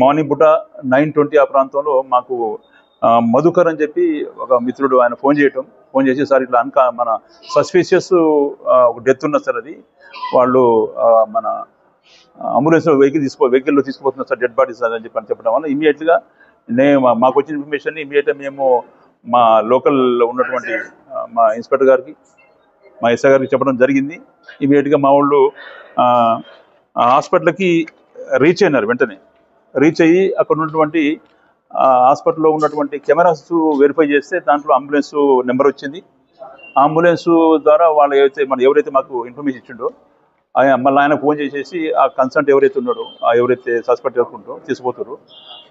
Morning పూట 9:20 ఆ ప్రాంతంలో మాకు మధుకర్ అని చెప్పి ఒక మిత్రుడు ఆయన ఫోన్ చేసి సార్ ఇట్లా మన సస్పీషియస్ ఒక డెత్ ఉన్నది సార్, అది వాళ్ళు మన అంబులెన్స్ వెహికల్లో తీసుకుపోతున్నారు సార్, డెడ్ బాడీస్ అని చెప్పడం వల్ల ఇమీడియట్గా మాకు వచ్చిన ఇన్ఫర్మేషన్ ఇమీడియట్గా మేము మా లోకల్లో ఉన్నటువంటి మా ఇన్స్పెక్టర్ గారికి, మా ఎస్ఐ గారికి చెప్పడం జరిగింది. ఇమీడియట్గా మా వాళ్ళు హాస్పిటల్కి రీచ్ అయినారు. వెంటనే రీచ్ అయ్యి అక్కడ ఉన్నటువంటి హాస్పిటల్లో ఉన్నటువంటి కెమెరాస్ వెరిఫై చేస్తే దాంట్లో అంబులెన్స్ నెంబర్ వచ్చింది. అంబులెన్స్ ద్వారా వాళ్ళు ఎవరైతే మాకు ఇన్ఫర్మేషన్ ఇచ్చిండో మళ్ళీ ఆయన ఫోన్ చేసేసి ఆ కన్సల్ట్ ఎవరైతే ఉన్నాడో ఎవరైతే సస్పెక్ట్ చేసుకుంటో తీసుకుపోతారో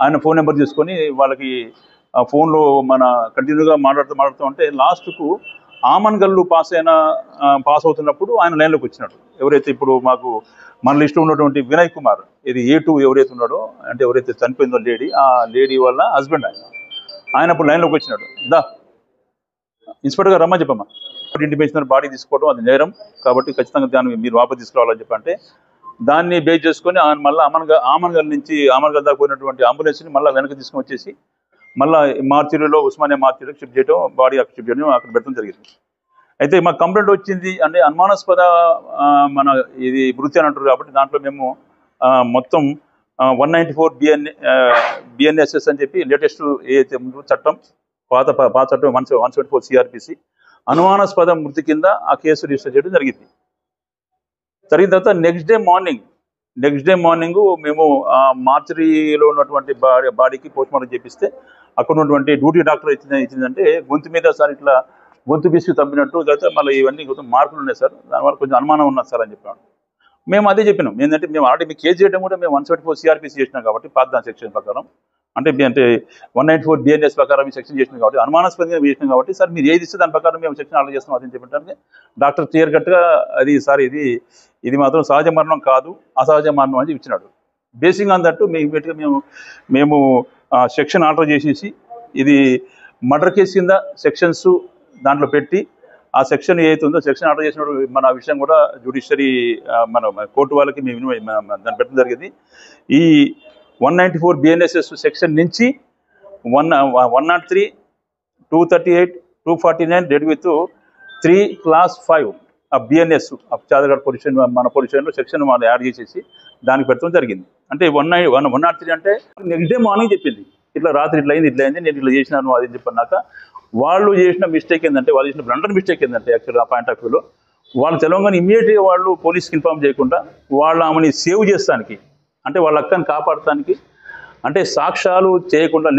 ఆయన ఫోన్ నెంబర్ తీసుకొని వాళ్ళకి ఫోన్లో మన కంటిన్యూగా మాట్లాడుతూ ఉంటే లాస్ట్కు ఆమన్గల్లు పాస్ అవుతున్నప్పుడు ఆయన లైన్లోకి వచ్చినాడు. ఎవరైతే ఇప్పుడు మాకు మన లిస్టులో ఉన్నటువంటి వినయ్ కుమార్, ఇది A2 ఎవరైతే ఉన్నాడో, అంటే ఎవరైతే చనిపోయిందో లేడీ, ఆ లేడీ వాళ్ళ హస్బెండ్ ఆయన అప్పుడు లైన్లోకి వచ్చినాడు. ఇన్స్పెక్టర్ గారు రమ్మని చెప్పమ్మా, ఇంటిమేషన్ బాడీ తీసుకోవడం అది నేరం కాబట్టి ఖచ్చితంగా దాన్ని మీరు వాపసు తీసుకురావాలని చెప్పంటే దాన్ని బేస్ చేసుకొని ఆయన మళ్ళీ ఆమన్గల్ దాకా పోయినటువంటి అంబులెన్స్ని మళ్ళీ వెనక్కి తీసుకొని వచ్చేసి మళ్ళీ మార్చిలో ఉస్మానియా మార్చిలోకి షిఫ్ట్ చేయడం, బాడీ అక్కడ షిఫ్ట్ చేయడం అక్కడ పెట్టడం జరిగింది. అయితే మాకు కంప్లైంట్ వచ్చింది అంటే అనుమానాస్పద మన ఇది మృతి అని అంటారు కాబట్టి దాంట్లో మేము మొత్తం 194 BNSS అని చెప్పి లేటెస్ట్ ఏదైతే చట్టం పాత చట్టం 174 CRPC అనుమానాస్పద మృతి కింద ఆ కేసు రిజిస్టర్ చేయడం జరిగింది. జరిగిన తర్వాత నెక్స్ట్ డే మార్నింగ్ మేము మార్చరీలో ఉన్నటువంటి బాడీకి పోస్ట్మార్టం చేపిస్తే అక్కడ ఉన్నటువంటి డ్యూటీ డాక్టర్ ఇచ్చిందంటే గొంతు మీద సార్ ఇట్లా గొంతు బిస్కి తప్పినట్టు, తర్వాత మళ్ళీ ఇవన్నీ కొంచెం మార్పులు ఉన్నాయి సార్, దానివల్ల కొంచెం అనుమానం ఉన్నది సార్ అని చెప్పాను. మేము అదే చెప్పినాం, ఏంటంటే మేము ఆల్రెడీ మీకు కేసు చేయడం కూడా మేము 174 CRPC చేసినాం కాబట్టి పాత సెక్షన్ ప్రకారం అంటే 194 BNS ప్రకారం ఈ సెక్షన్ చేసినాం కాబట్టి అనుమానాస్పదంగా చేసినాం కాబట్టి సార్ మీరు ఏది ఇస్తే దాని ప్రకారం మేము సెక్షన్ ఆర్డర్ చేస్తాం అని చెప్పడానికి డాక్టర్ క్లియర్ కట్గా అది సార్ ఇది మాత్రం సహజ మరణం కాదు, అసహజ మరణం అని ఇచ్చినాడు. బేసింగ్ ఆన్ దట్టు మేము సెక్షన్ ఆర్డర్ చేసేసి ఇది మర్డర్ కేసు కింద సెక్షన్స్ దాంట్లో పెట్టి ఆ సెక్షన్ ఏదైతే ఉందో సెక్షన్ ఆర్డర్ చేసినప్పుడు మన విషయం కూడా జ్యుడిషియరీ మన కోర్టు వాళ్ళకి మేము దాన్ని పెట్టడం జరిగింది. ఈ 194 BNSS సెక్షన్ నుంచి 103, 238, 249 డెడ్ విత్ 3 Class 5 BNS చాదగఢ్ పొజిషన్ మన పొజిషన్లో సెక్షన్ వాళ్ళు యాడ్ చేసేసి దానికి పెట్టడం జరిగింది. అంటే 103 అంటే నెక్స్ట్ డే మార్నింగ్ చెప్పింది ఇట్లా రాత్రి ఇట్లా అయింది నేను ఇట్లా చేసినాను అది చెప్పన్నాక వాళ్ళు చేసిన మిస్టేక్ ఏంటంటే వాళ్ళు చేసిన బ్లండర్ మిస్టేక్ ఏంటంటే యాక్చువల్గా పాయింట్ ఆఫ్ వ్యూలో వాళ్ళు తెలంగాణ ఇమ్మీడియట్గా వాళ్ళు పోలీస్కి ఇన్ఫార్మ్ చేయకుండా వాళ్ళ ఆమెని సేవ్ చేస్తానికి అంటే వాళ్ళ అక్కని కాపాడటానికి అంటే సాక్ష్యాలు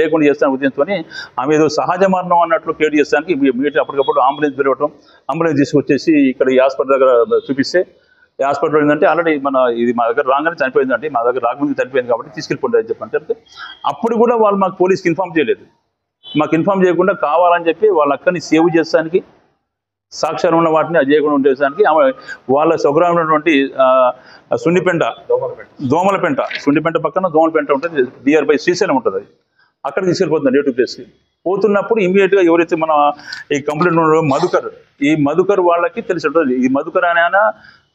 లేకుండా చేస్తానికి ఉద్దేశించుకొని ఆమె ఏదో సహజ మరణం అన్నట్లు క్రియేట్ చేస్తానికి ఇమ్మీడియట్గా అప్పటికప్పుడు అంబులెన్స్ పిలవటం, అంబులెన్స్ తీసుకొచ్చేసి ఇక్కడ ఈ హాస్పిటల్ దగ్గర చూపిస్తే ఈ హాస్పిటల్ ఏంటంటే ఆల్రెడీ ఇది మా దగ్గర రాగానే చనిపోయిందంటే మా దగ్గర రాకముందు చనిపోయింది కాబట్టి తీసుకెళ్ళిపోండి అని చెప్పంటే అప్పుడు కూడా వాళ్ళు మాకు పోలీస్కి ఇన్ఫార్మ్ చేయలేదు. మాకు ఇన్ఫార్మ్ చేయకుండా కావాలని చెప్పి వాళ్ళ అక్కని సేవ్ చేస్తానికి సాక్ష్యాలు ఉన్న వాటిని అది చేయకుండా ఉండేసానికి వాళ్ళ స్వగ్రామం ఉన్నటువంటి సున్నిపెంట పక్కన దోమలపెంట ఉంటుంది, నియర్ బై శ్రీశైలం ఉంటుంది, అది అక్కడ తీసుకెళ్ళిపోతుంది నేటివ్ ప్లేస్కి. పోతున్నప్పుడు ఇమీడియట్గా ఎవరైతే మన ఈ కంప్లైంట్ ఉన్నారో మధుకర్ వాళ్ళకి తెలిసి ఉంటుంది. ఈ మధుకర్ ఆయన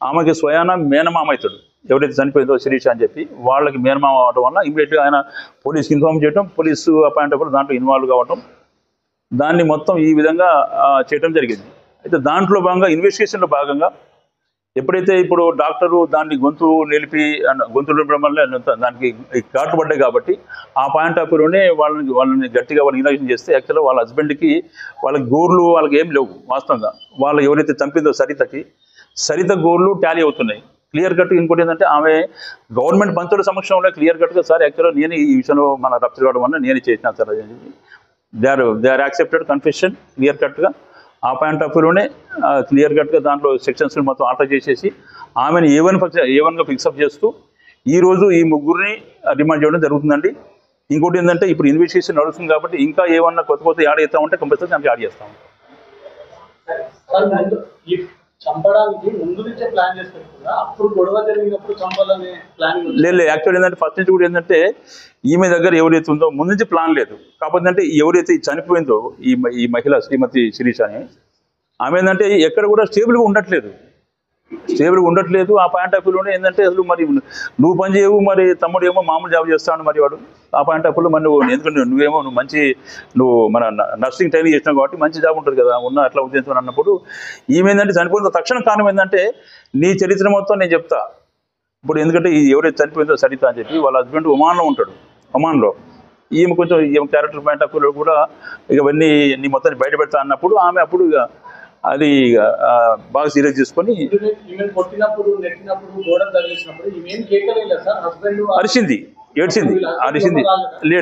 ఆమెకి స్వయాన మేనమామ అవుతాడు, ఎవరైతే చనిపోయిందో శిరీష అని చెప్పి వాళ్ళకి మేనమామ అవడం వల్ల ఇమీడియట్గా ఆయన పోలీస్కి ఇన్ఫార్మ్ చేయడం, పోలీసు అపాయింట్ అవ్వడం, దాంట్లో ఇన్వాల్వ్ కావడం, దాన్ని మొత్తం ఈ విధంగా చేయడం జరిగింది. అయితే దాంట్లో భాగంగా ఇన్వెస్టిగేషన్లో భాగంగా ఎప్పుడైతే ఇప్పుడు డాక్టరు దాన్ని గొంతు నిలపడం వల్ల దానికి ఘాట్లు పడ్డాయి కాబట్టి ఆ పాయింట్ ఆఫ్ వ్యూలోనే వాళ్ళని గట్టిగా ఇన్వెస్టిగేషన్ చేస్తే యాక్చువల్గా వాళ్ళ హస్బెండ్కి వాళ్ళకి గోర్లు వాళ్ళకి ఏం లేవు. వాస్తవంగా వాళ్ళు ఎవరైతే చంపిందో సరిత గోర్లు టాలీ అవుతున్నాయి క్లియర్ కట్. ఇంకోటి ఏంటంటే ఆమె గవర్నమెంట్ మంత్రుల సమక్షంలో క్లియర్ కట్గా సార్ యాక్చువల్గా నేను ఈ విషయంలో మన రప్తు కావడం వల్ల నేను చేసిన sir they are accepted confession clear కట్గా ఆ పాయింట్ ఆఫ్ వ్యూలోనే క్లియర్ కట్గా దాంట్లో సెక్షన్స్ మొత్తం ఆల్టర్ చేసేసి ఆమెను A1గా ఫిక్సప్ చేస్తూ ఈరోజు ఈ ముగ్గురిని రిమాండ్ చేయడం జరుగుతుందండి. ఇంకోటి ఏంటంటే ఇప్పుడు ఇన్వెస్టిగేషన్ నడుస్తుంది కాబట్టి ఇంకా ఏమన్నా కొత్త యాడ్ చేస్తా ఉంటే కంపల్సరీ దానికి యాడ్ చేస్తాం. చంపడానికి ముందు నుంచే ప్లాన్ చేస్తారు, అప్పుడు గొడవ జరిగినప్పుడు చంపాలనే ప్లాన్ లేదు. యాక్చువల్ ఏంటంటే ఫస్ట్ నుంచి కూడా ఏంటంటే ఈమె దగ్గర ఎవరైతే ఉందో ముందు నుంచి ప్లాన్ లేదు. కాకపోతే అంటే ఎవరైతే చనిపోయిందో ఈ మహిళ శ్రీమతి శిరీష అని ఆమె ఏంటంటే ఎక్కడ కూడా స్టేబుల్గా ఉండట్లేదు. స్టేబుల్ ఉండట్లేదు. ఆ పాయింట్ ఆఫ్ వ్యూలోనే ఏంటంటే అసలు మరి నువ్వు పని చేయవు, మరి తమ్ముడు ఏమో మామూలు జాబ్ చేస్తాడు, మరి వాడు ఆ పాయింట్ ఆఫ్ వ్యూలో మరి నువ్వు ఎందుకంటే నువ్వు మంచి మన నర్సింగ్ ట్రైనింగ్ చేసినావు కాబట్టి మంచి జాబ్ ఉంటుంది కదా ఉన్న అట్లా ఉద్దేశం అన్నప్పుడు ఏమైందంటే చనిపోయిన తక్షణ కారణం ఏంటంటే నీ చరిత్ర మొత్తం నేను చెప్తా ఇప్పుడు. ఎందుకంటే ఎవరైతే చనిపోయిందో సరిత అని చెప్పి వాళ్ళ హస్బెండ్ ఒమాన్లో ఉంటాడు. ఒమాన్లో ఈమె కొంచెం ఈమె క్యారెక్టర్ పాయింట్ ఆఫ్ వ్యూలో కూడా ఇవన్నీ నీ మొత్తాన్ని బయట పెడతా అన్నప్పుడు ఆమె అప్పుడు ఇక అది బాగా సీరియస్ చేసుకొని కొట్టినప్పుడు నెట్టినప్పుడు గోడలు తగిలించినప్పుడు ఇవేం కేకలేదు సార్. హస్బెండ్ అరిచింది, ఏడ్చింది, అరిచింది. లేదు